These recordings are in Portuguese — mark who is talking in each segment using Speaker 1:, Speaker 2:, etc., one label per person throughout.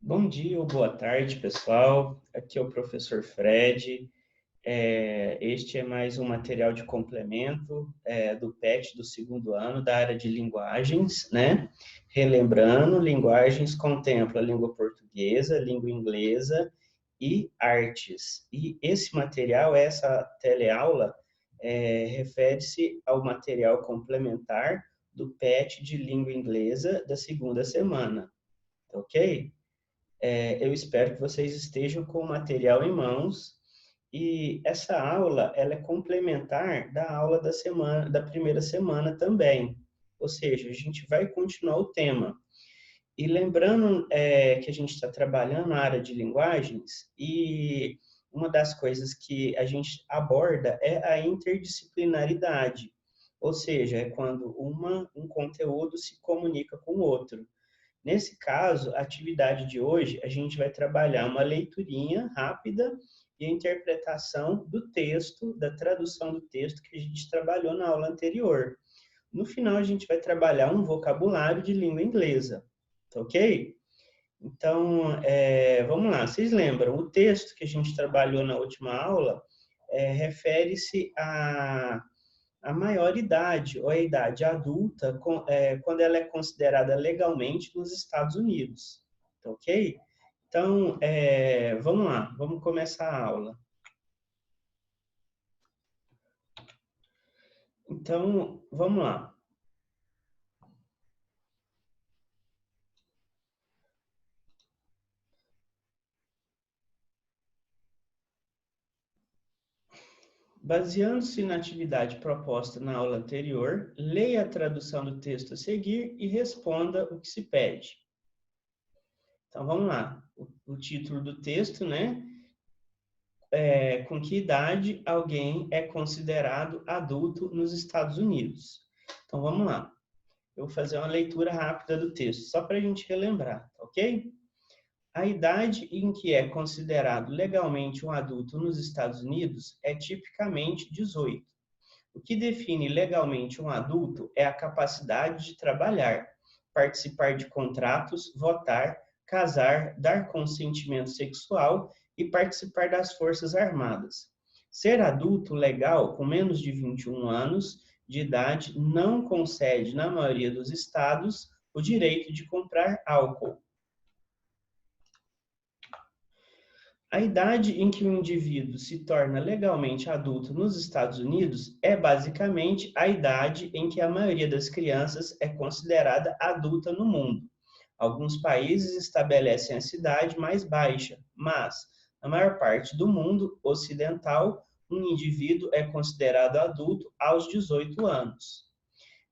Speaker 1: Bom dia ou boa tarde, pessoal. Aqui é o professor Fred. Este é mais um material de complemento do PET do segundo ano da área de linguagens, né? Relembrando, linguagens contempla a língua portuguesa, língua inglesa e artes. E esse material, essa teleaula, refere-se ao material complementar do PET de língua inglesa da segunda semana, ok? Eu espero que vocês estejam com o material em mãos e essa aula ela é complementar da aula da semana, da primeira semana também. Ou seja, a gente vai continuar o tema. E lembrando que a gente está trabalhando na área de linguagens e uma das coisas que a gente aborda é a interdisciplinaridade. Ou seja, é quando um conteúdo se comunica com o outro. Nesse caso, a atividade de hoje, a gente vai trabalhar uma leiturinha rápida e a interpretação do texto, da tradução do texto que a gente trabalhou na aula anterior. No final, a gente vai trabalhar um vocabulário de língua inglesa, tá ok? Então, vamos lá. Vocês lembram, o texto que a gente trabalhou na última aula refere-se a maioridade ou a idade adulta quando ela é considerada legalmente nos Estados Unidos, tá ok? Então, vamos lá, vamos começar a aula. Então, vamos lá. Baseando-se na atividade proposta na aula anterior, leia a tradução do texto a seguir e responda o que se pede. Então, vamos lá. O título do texto, né? Com que idade alguém é considerado adulto nos Estados Unidos? Então, vamos lá. Eu vou fazer uma leitura rápida do texto, só para a gente relembrar, ok? A idade em que é considerado legalmente um adulto nos Estados Unidos é tipicamente 18. O que define legalmente um adulto é a capacidade de trabalhar, participar de contratos, votar, casar, dar consentimento sexual e participar das Forças Armadas. Ser adulto legal com menos de 21 anos de idade não concede, na maioria dos estados, o direito de comprar álcool. A idade em que o indivíduo se torna legalmente adulto nos Estados Unidos é basicamente a idade em que a maioria das crianças é considerada adulta no mundo. Alguns países estabelecem a idade mais baixa, mas, na maior parte do mundo ocidental, um indivíduo é considerado adulto aos 18 anos.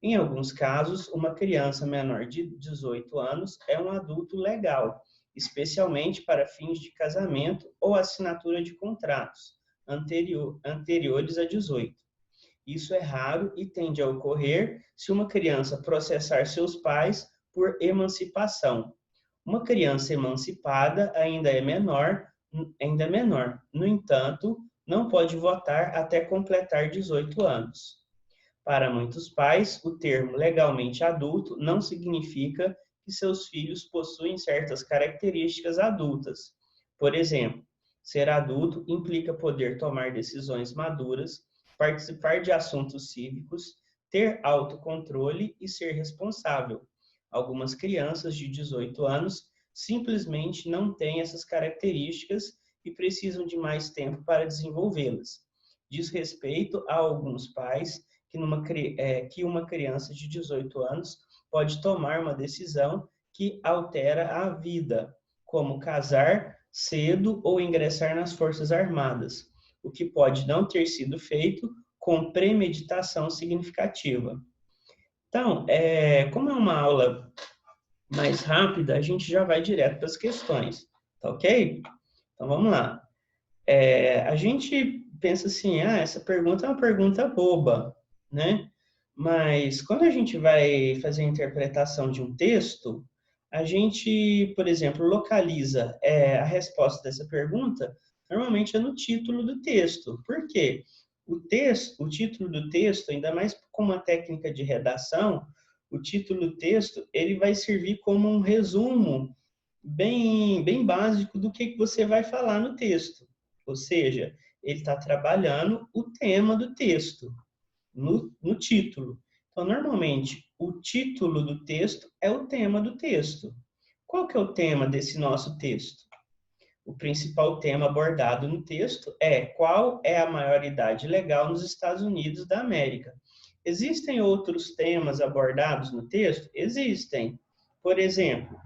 Speaker 1: Em alguns casos, uma criança menor de 18 anos é um adulto legal, especialmente para fins de casamento ou assinatura de contratos anteriores a 18. Isso é raro e tende a ocorrer se uma criança processar seus pais por emancipação. Uma criança emancipada ainda é menor. No entanto, não pode votar até completar 18 anos. Para muitos pais, o termo legalmente adulto não significa que seus filhos possuem certas características adultas. Por exemplo, ser adulto implica poder tomar decisões maduras, participar de assuntos cívicos, ter autocontrole e ser responsável. Algumas crianças de 18 anos simplesmente não têm essas características e precisam de mais tempo para desenvolvê-las. Diz respeito a alguns pais que uma criança de 18 anos pode tomar uma decisão que altera a vida, como casar cedo ou ingressar nas Forças Armadas, o que pode não ter sido feito com premeditação significativa. Então, como é uma aula mais rápida, a gente já vai direto para as questões, tá ok? Então, vamos lá. A gente pensa assim, essa pergunta é uma pergunta boba, né? Mas quando a gente vai fazer a interpretação de um texto, a gente, por exemplo, localiza a resposta dessa pergunta, normalmente é no título do texto. Por quê? O título do texto, ainda mais com uma técnica de redação, o título do texto, ele vai servir como um resumo bem básico do que você vai falar no texto. Ou seja, ele está trabalhando o tema do texto no título. Então, normalmente, o título do texto é o tema do texto. Qual que é o tema desse nosso texto? O principal tema abordado no texto é qual é a maioridade legal nos Estados Unidos da América. Existem outros temas abordados no texto? Existem. Por exemplo,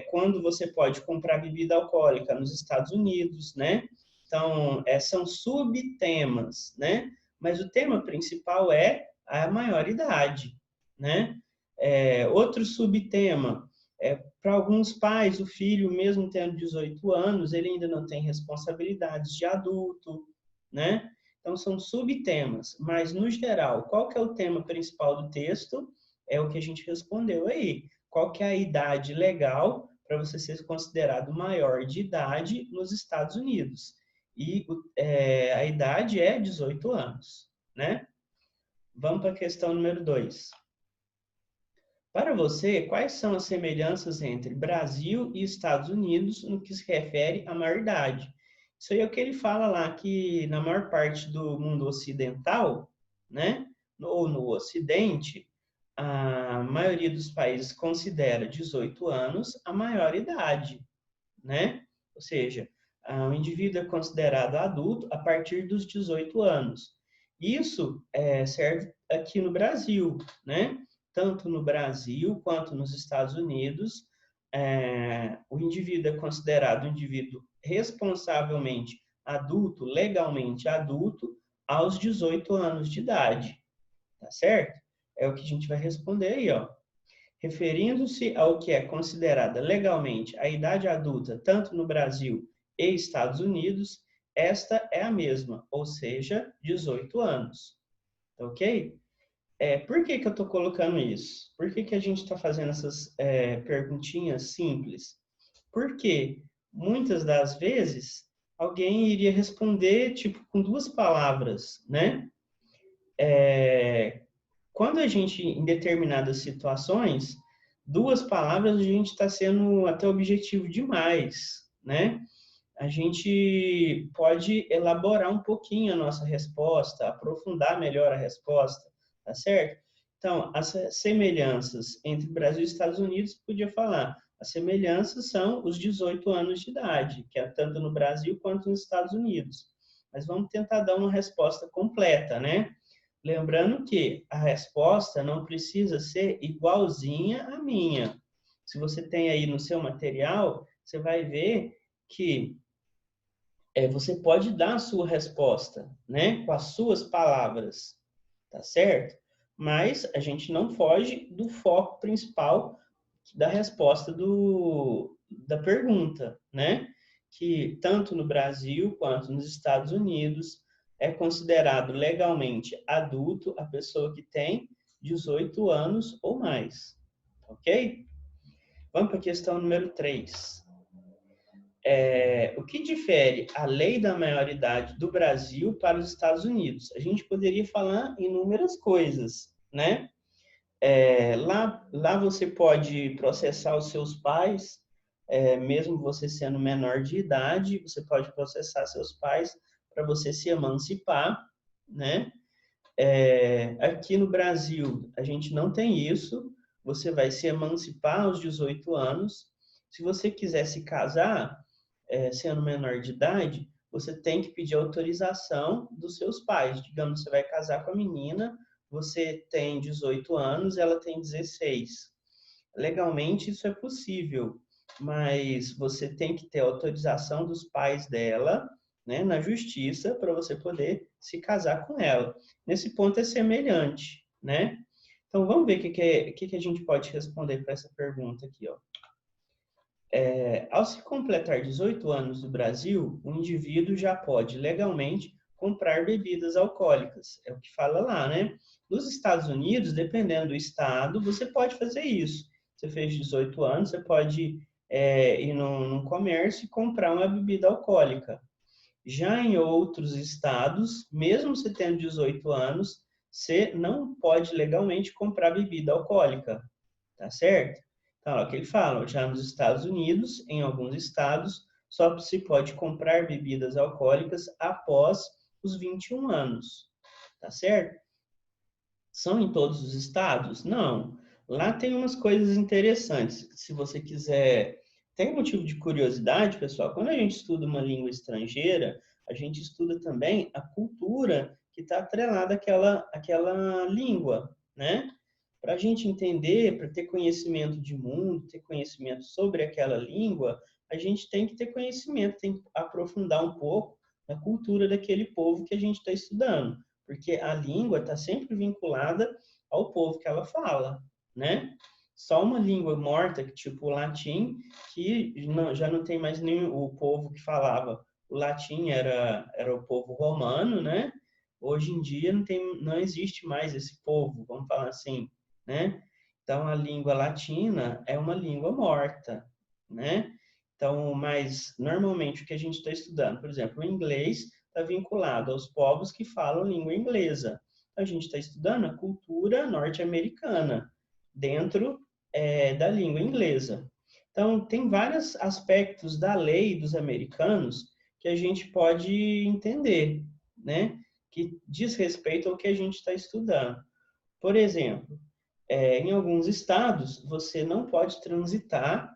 Speaker 1: quando você pode comprar bebida alcoólica nos Estados Unidos, né? Então, são subtemas, né? Mas o tema principal é a maioridade, né? Outro subtema, para alguns pais, o filho, mesmo tendo 18 anos, ele ainda não tem responsabilidades de adulto, né? Então, são subtemas, mas, no geral, qual que é o tema principal do texto? É o que a gente respondeu aí. Qual que é a idade legal para você ser considerado maior de idade nos Estados Unidos? E a idade é 18 anos, né? Vamos para a questão número 2. Para você, quais são as semelhanças entre Brasil e Estados Unidos no que se refere à maioridade? Isso aí é o que ele fala lá, que na maior parte do mundo ocidental, né, ou no Ocidente, a maioria dos países considera 18 anos a maior idade, né? Ou seja, o indivíduo é considerado adulto a partir dos 18 anos. Isso serve aqui no Brasil, né? Tanto no Brasil quanto nos Estados Unidos, o indivíduo é considerado um indivíduo responsavelmente adulto, legalmente adulto, aos 18 anos de idade, tá certo? É o que a gente vai responder aí, ó. Referindo-se ao que é considerada legalmente a idade adulta, tanto no Brasil e Estados Unidos, esta é a mesma, ou seja, 18 anos. Ok? Por que eu estou colocando isso? Por que a gente está fazendo essas perguntinhas simples? Porque muitas das vezes alguém iria responder tipo com duas palavras, né? Quando a gente, em determinadas situações, duas palavras a gente está sendo até objetivo demais, né? A gente pode elaborar um pouquinho a nossa resposta, aprofundar melhor a resposta, tá certo? Então, as semelhanças entre Brasil e Estados Unidos, podia falar, as semelhanças são os 18 anos de idade, que é tanto no Brasil quanto nos Estados Unidos. Mas vamos tentar dar uma resposta completa, né? Lembrando que a resposta não precisa ser igualzinha à minha. Se você tem aí no seu material, você vai ver que você pode dar a sua resposta, né, com as suas palavras, tá certo? Mas a gente não foge do foco principal da resposta da pergunta, né? Que tanto no Brasil quanto nos Estados Unidos é considerado legalmente adulto a pessoa que tem 18 anos ou mais, ok? Vamos para a questão número 3. O que difere a lei da maioridade do Brasil para os Estados Unidos? A gente poderia falar inúmeras coisas, né? Lá você pode processar os seus pais, mesmo você sendo menor de idade, você pode processar seus pais para você se emancipar, né? Aqui no Brasil, a gente não tem isso, você vai se emancipar aos 18 anos. Se você quiser se casar, sendo menor de idade, você tem que pedir autorização dos seus pais. Digamos, você vai casar com a menina, você tem 18 anos, ela tem 16. Legalmente isso é possível, mas você tem que ter autorização dos pais dela, né, na justiça, para você poder se casar com ela. Nesse ponto é semelhante, né? Então vamos ver o que a gente pode responder para essa pergunta aqui, ó. Ao se completar 18 anos no Brasil, o indivíduo já pode legalmente comprar bebidas alcoólicas. É o que fala lá, né? Nos Estados Unidos, dependendo do estado, você pode fazer isso. Você fez 18 anos, você pode ir num comércio e comprar uma bebida alcoólica. Já em outros estados, mesmo você tendo 18 anos, você não pode legalmente comprar bebida alcoólica, tá certo? Então, ó, que ele fala, já nos Estados Unidos, em alguns estados, só se pode comprar bebidas alcoólicas após os 21 anos, tá certo? São em todos os estados? Não. Lá tem umas coisas interessantes. Se você quiser, tem motivo de curiosidade, pessoal. Quando a gente estuda uma língua estrangeira, a gente estuda também a cultura que está atrelada àquela língua, né? Para a gente entender, para ter conhecimento de mundo, ter conhecimento sobre aquela língua, a gente tem que ter conhecimento, tem que aprofundar um pouco na cultura daquele povo que a gente está estudando, porque a língua está sempre vinculada ao povo que ela fala, né? Só uma língua morta, tipo o latim, que já não tem mais nenhum, o povo que falava. O latim era o povo romano, né? Hoje em dia não existe mais esse povo, vamos falar assim, né? Então, a língua latina é uma língua morta, né? Então, mas normalmente o que a gente está estudando, por exemplo, o inglês está vinculado aos povos que falam língua inglesa. A gente está estudando a cultura norte-americana dentro da língua inglesa. Então, tem vários aspectos da lei dos americanos que a gente pode entender, né? Que diz respeito ao que a gente está estudando. Por exemplo, em alguns estados, você não pode transitar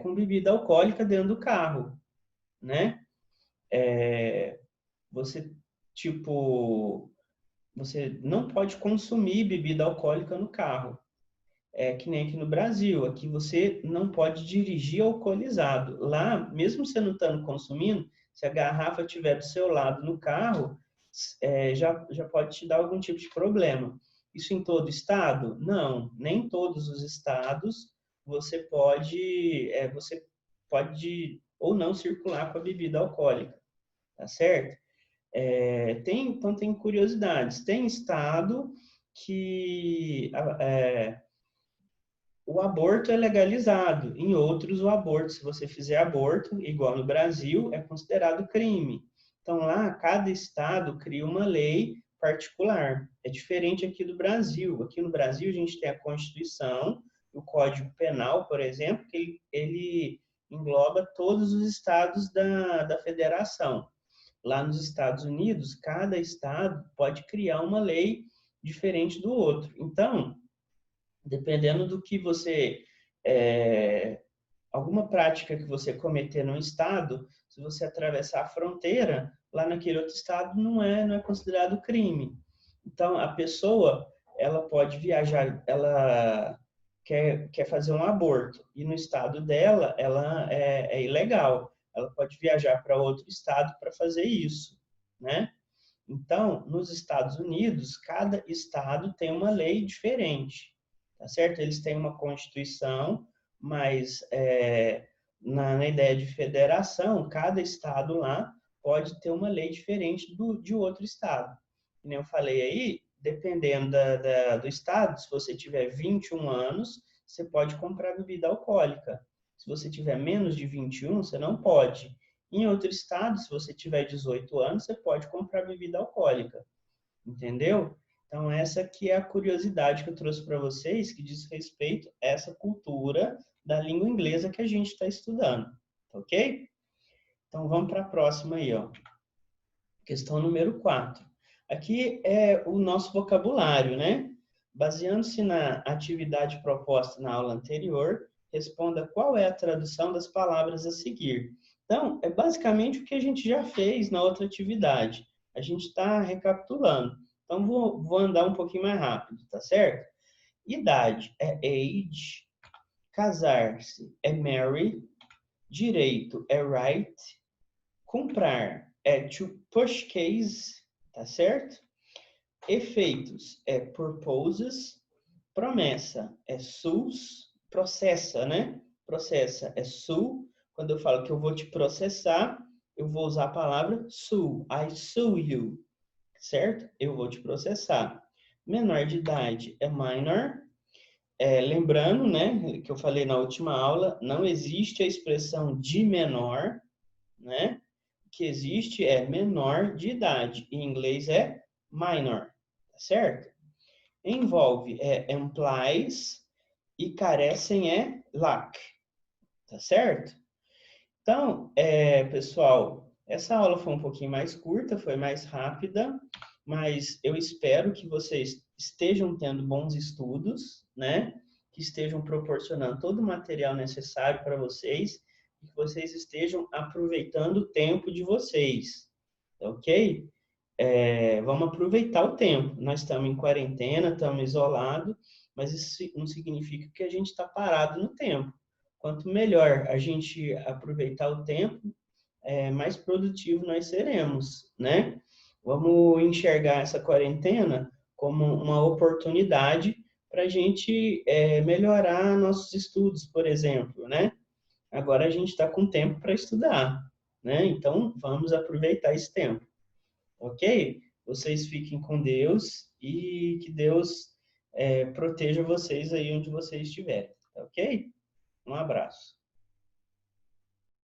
Speaker 1: com bebida alcoólica dentro do carro, né? Você, tipo, você não pode consumir bebida alcoólica no carro. É que nem aqui no Brasil. Aqui você não pode dirigir alcoolizado. Lá, mesmo você não estando consumindo, se a garrafa estiver do seu lado no carro, já pode te dar algum tipo de problema. Isso em todo estado? Não, nem em todos os estados você pode ou não circular com a bebida alcoólica, tá certo? Então tem curiosidades. Tem estado que o aborto é legalizado. Em outros, o aborto, se você fizer aborto, igual no Brasil, é considerado crime. Então, lá, cada estado cria uma lei particular. É diferente aqui do Brasil. Aqui no Brasil, a gente tem a Constituição, o Código Penal, por exemplo, que ele engloba todos os estados da federação. Lá nos Estados Unidos, cada estado pode criar uma lei diferente do outro. Então, dependendo do que alguma prática que você cometer num estado, se você atravessar a fronteira, lá naquele outro estado não é considerado crime. Então, a pessoa, ela pode viajar, ela quer fazer um aborto, e no estado dela, ela é ilegal. Ela pode viajar para outro estado para fazer isso, né? Então, nos Estados Unidos, cada estado tem uma lei diferente, tá certo? Eles têm uma constituição, mas na ideia de federação, cada estado lá pode ter uma lei diferente de outro estado. Como eu falei aí, dependendo do estado, se você tiver 21 anos, você pode comprar bebida alcoólica. Se você tiver menos de 21, você não pode. Em outro estado, se você tiver 18 anos, você pode comprar bebida alcoólica, entendeu? Então, essa aqui é a curiosidade que eu trouxe para vocês, que diz respeito a essa cultura da língua inglesa que a gente está estudando, ok? Então, vamos para a próxima aí, ó. Questão número 4. Aqui é o nosso vocabulário, né? Baseando-se na atividade proposta na aula anterior, responda qual é a tradução das palavras a seguir. Então, é basicamente o que a gente já fez na outra atividade. A gente está recapitulando. Então, vou andar um pouquinho mais rápido, tá certo? Idade é age. Casar-se é marry. Direito é right. Comprar é to purchase, tá certo? Efeitos é purposes. Promessa é sus. Processa, né? Processa é sue. Quando eu falo que eu vou te processar, eu vou usar a palavra sue. I sue you, certo? Eu vou te processar. Menor de idade é minor. Lembrando, né, que eu falei na última aula, não existe a expressão de menor, né? O que existe é menor de idade. Em inglês é minor, tá certo? Envolve implies, e carecem LAC, tá certo? Então, pessoal, essa aula foi um pouquinho mais curta, foi mais rápida, mas eu espero que vocês estejam tendo bons estudos, né? Que estejam proporcionando todo o material necessário para vocês e que vocês estejam aproveitando o tempo de vocês, ok? Vamos aproveitar o tempo. Nós estamos em quarentena, estamos isolados, mas isso não significa que a gente está parado no tempo. Quanto melhor a gente aproveitar o tempo, mais produtivo nós seremos, né? Vamos enxergar essa quarentena como uma oportunidade para a gente melhorar nossos estudos, por exemplo, né? Agora a gente está com tempo para estudar, né? Então vamos aproveitar esse tempo, ok? Vocês fiquem com Deus e que Deus proteja vocês aí onde vocês estiverem, ok? Um abraço.